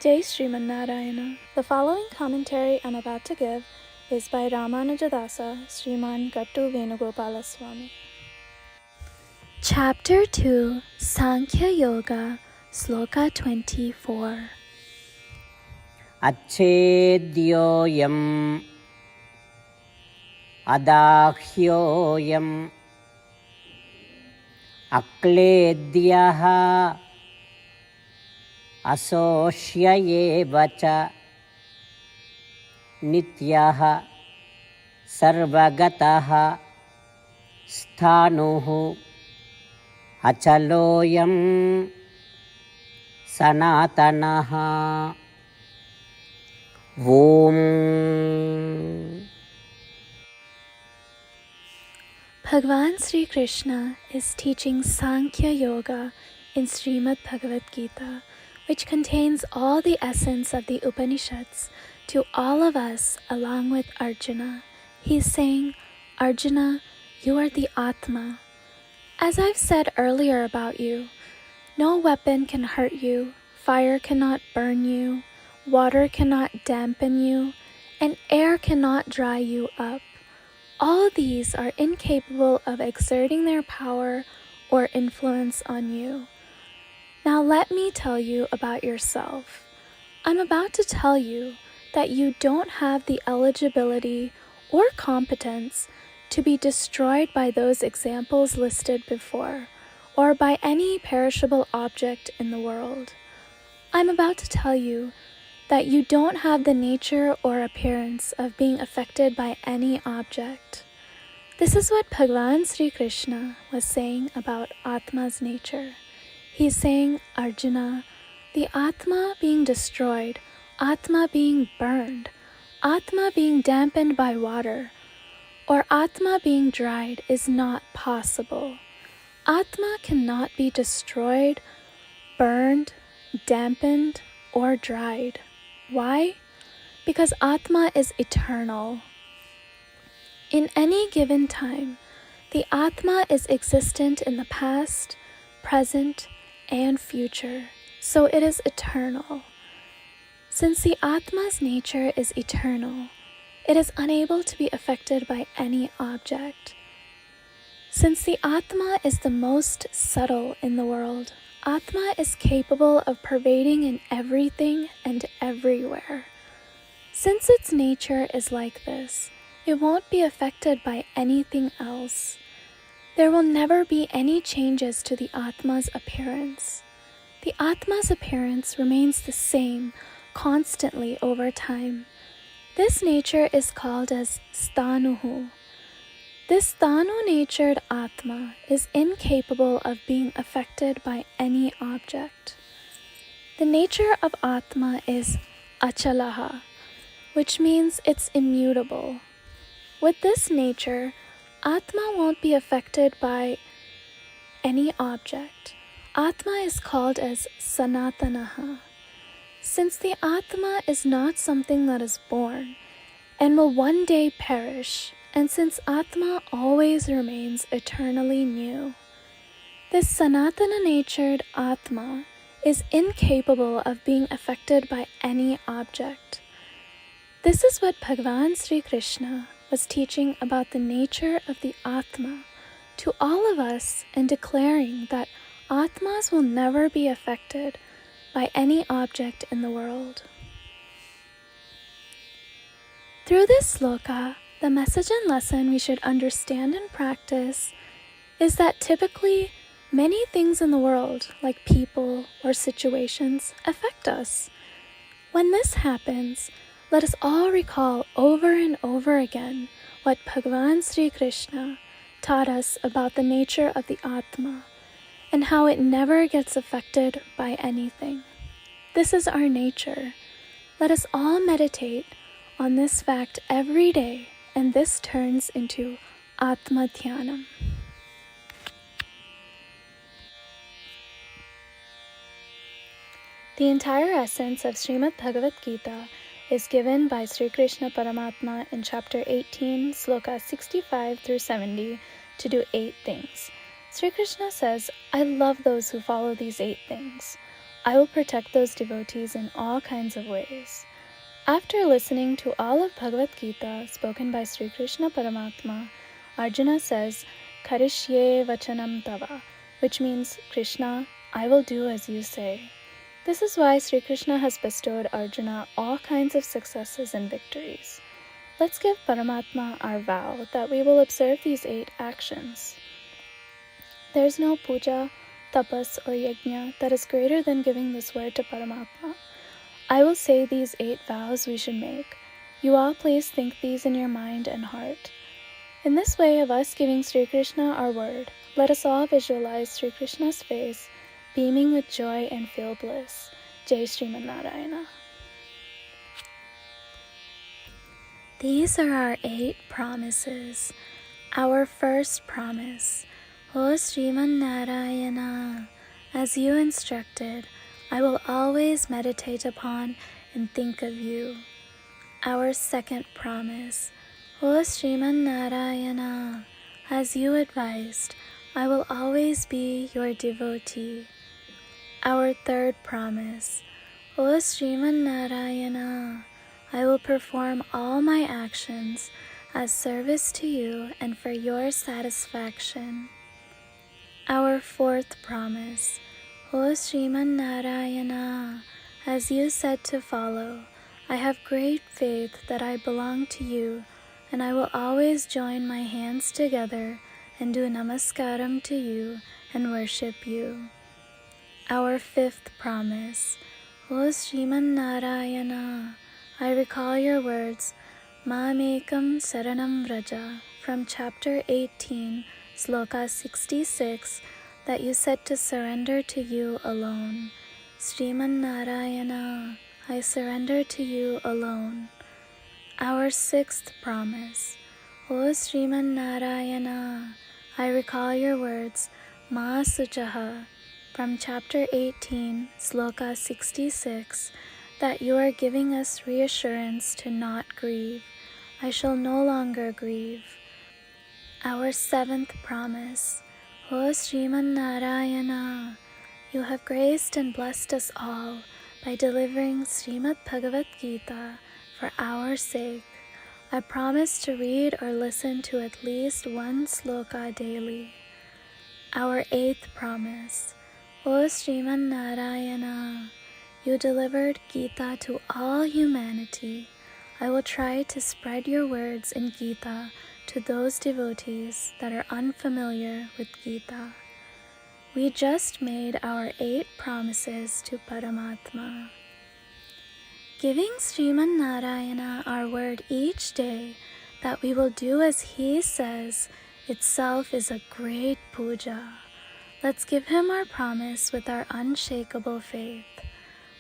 Jai Śrīmad Narayana. The following commentary I'm about to give is by Ramanujadasa, Sriman Gattu Venugopala Swami. Chapter 2, Sankhya Yoga, Sloka 24. Achedyoyam adahyoyam akledyaha asosyayevacha nityaha sarvagataha sthanuhu achaloyam sanatanaha. Om. Bhagavan Sri Krishna is teaching Sankhya Yoga in Śrīmad Bhagavad Gīta, which contains all the essence of the Upanishads, to all of us along with Arjuna. He's saying, Arjuna, you are the Atma. As I've said earlier about you, no weapon can hurt you, fire cannot burn you, water cannot dampen you, and air cannot dry you up. All these are incapable of exerting their power or influence on you. Now let me tell you about yourself. I'm about to tell you that you don't have the eligibility or competence to be destroyed by those examples listed before, or by any perishable object in the world. I'm about to tell you that you don't have the nature or appearance of being affected by any object. This is what Bhagavan Sri Krishna was saying about Atma's nature. He's saying, Arjuna, the Atma being destroyed, Atma being burned, Atma being dampened by water, or Atma being dried is not possible. Atma cannot be destroyed, burned, dampened, or dried. Why? Because Atma is eternal. In any given time, the Atma is existent in the past, present, and future, so it is eternal. Since the Atma's nature is eternal, it is unable to be affected by any object. Since the Atma is the most subtle in the world, Atma is capable of pervading in everything and everywhere. Since its nature is like this, it won't be affected by anything else. There will never be any changes to the Atma's appearance. The Atma's appearance remains the same constantly over time. This nature is called as Sthanuhu. This Sthanu-natured Atma is incapable of being affected by any object. The nature of Atma is Achalaha, which means it's immutable. With this nature, Atma won't be affected by any object. Atma is called as Sanatanaha. Since the Atma is not something that is born and will one day perish, and since Atma always remains eternally new, this Sanatana-natured Atma is incapable of being affected by any object. This is what Bhagavan Sri Krishna was teaching about the nature of the Atma to all of us, and declaring that Atmas will never be affected by any object in the world. Through this sloka, the message and lesson we should understand and practice is that typically many things in the world, like people or situations, affect us. When this happens, let us all recall over and over again what Bhagavan Sri Krishna taught us about the nature of the Atma and how it never gets affected by anything. This is our nature. Let us all meditate on this fact every day, and this turns into Atma Dhyanam. The entire essence of Śrīmad Bhagavad Gīta is given by Sri Krishna Paramatma in chapter 18, sloka 65 through 70, to do 8 things. Sri Krishna says, I love those who follow these 8 things. I will protect those devotees in all kinds of ways. After listening to all of Bhagavad Gita spoken by Sri Krishna Paramatma, Arjuna says, Karishye vachanam tava, which means, Krishna, I will do as you say. This is why Sri Krishna has bestowed Arjuna all kinds of successes and victories. Let's give Paramatma our vow that we will observe these 8 actions. There is no puja, tapas, or yajna that is greater than giving this word to Paramatma. I will say these 8 vows we should make. You all please think these in your mind and heart. In this way of us giving Sri Krishna our word, let us all visualize Sri Krishna's face, beaming with joy and feel bliss. Jai Śrīmad Narayana. These are our 8 promises. Our first promise, O Śrīmad Narayana, as you instructed, I will always meditate upon and think of you. Our second promise, O Śrīmad Narayana, as you advised, I will always be your devotee. Our third promise, O Śrīmad Narayana, I will perform all my actions as service to you and for your satisfaction. Our fourth promise, O Śrīmad Narayana, as you said to follow, I have great faith that I belong to you, and I will always join my hands together and do namaskaram to you and worship you. Our fifth promise, O Śrīmad Narayana, I recall your words, Mamekam Saranam Vraja, from chapter 18, Sloka 66, that you said to surrender to you alone. Śrīmad Narayana, I surrender to you alone. Our sixth promise, O Śrīmad Narayana, I recall your words, Ma Suchaha, from chapter 18, Sloka 66, that you are giving us reassurance to not grieve. I shall no longer grieve. Our seventh promise, O Śrīmad Narayana, you have graced and blessed us all by delivering Śrīmad Bhagavad Gīta for our sake. I promise to read or listen to at least 1 sloka daily. Our eighth promise, O Śrīmad Narayana, you delivered Gita to all humanity. I will try to spread your words in Gita to those devotees that are unfamiliar with Gita. We just made our 8 promises to Paramatma. Giving Śrīmad Narayana our word each day that we will do as he says itself is a great puja. Let's give him our promise with our unshakable faith.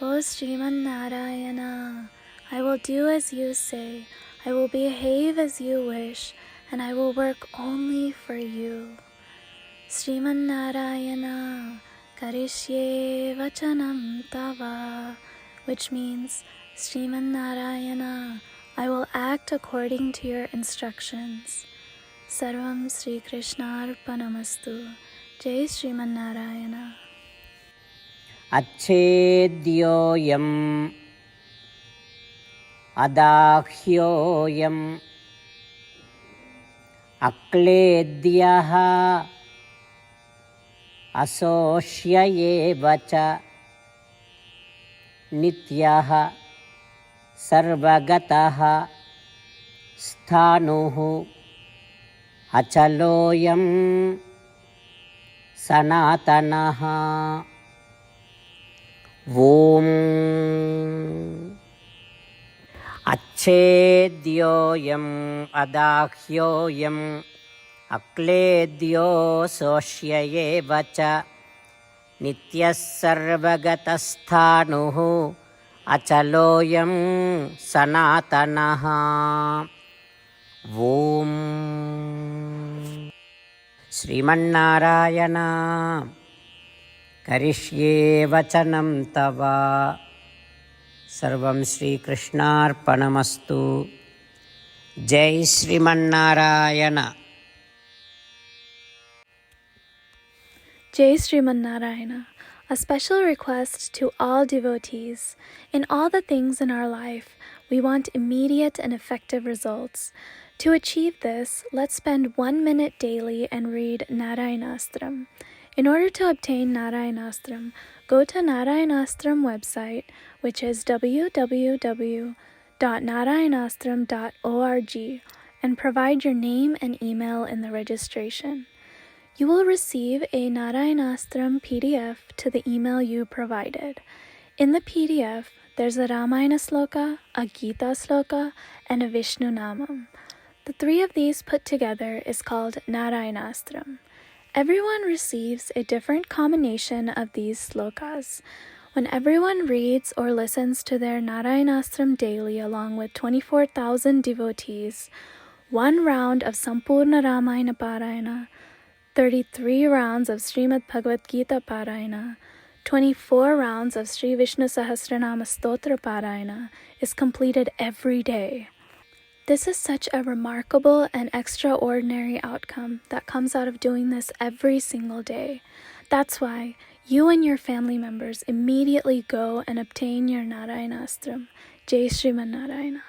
O Śrīmad Narayana, I will do as you say, I will behave as you wish, and I will work only for you. Śrīmad Narayana, Karishye vachanam tava, which means, Śrīmad Narayana, I will act according to your instructions. Sarvam Sri Krishna Arpanamastu. Jai Śrīmad Narayana. अच्छेद्योऽयम् अदाह्योऽयम् अक्लेद्यः असोष्य एव च नित्यः सर्वगतः स्थाणुः अचलोऽयं सनातनः ॐ अच्छेद्योऽयम् अदाह्योऽयम् अक्लेद्यो सोष्य एव च नित्यः सर्वगतस्थाणुः अचलोऽयं सनातनः ॐ श्रीमन्नारायण करिष्ये वचनं तव सर्वं श्रीकृष्णार्पणमस्तु जय Sriman Narayana Jai Śrīmad Narayana. A special request to all devotees. In all the things in our life, we want immediate and effective results. To achieve this, let's spend 1 minute daily and read Narayanastram. In order to obtain Narayanastram, go to Narayanastram website, which is www.narayanastram.org, and provide your name and email in the registration. You will receive a Narayanastram PDF to the email you provided. In the PDF, there's a Ramayana Sloka, a Gita Sloka, and a Vishnu Namam. The 3 of these put together is called Narayanastram. Everyone receives a different combination of these slokas. When everyone reads or listens to their Narayanastram daily along with 24,000 devotees, 1 round of Sampurna Ramayana Parayana, 33 rounds of Śrīmad Bhagavad Gīta Parayana, 24 rounds of Sri Vishnu Sahasranama Stotra Parayana is completed every day. This is such a remarkable and extraordinary outcome that comes out of doing this every single day. That's why you and your family members immediately go and obtain your Narayanastram. Jai Śrīmad Narayana.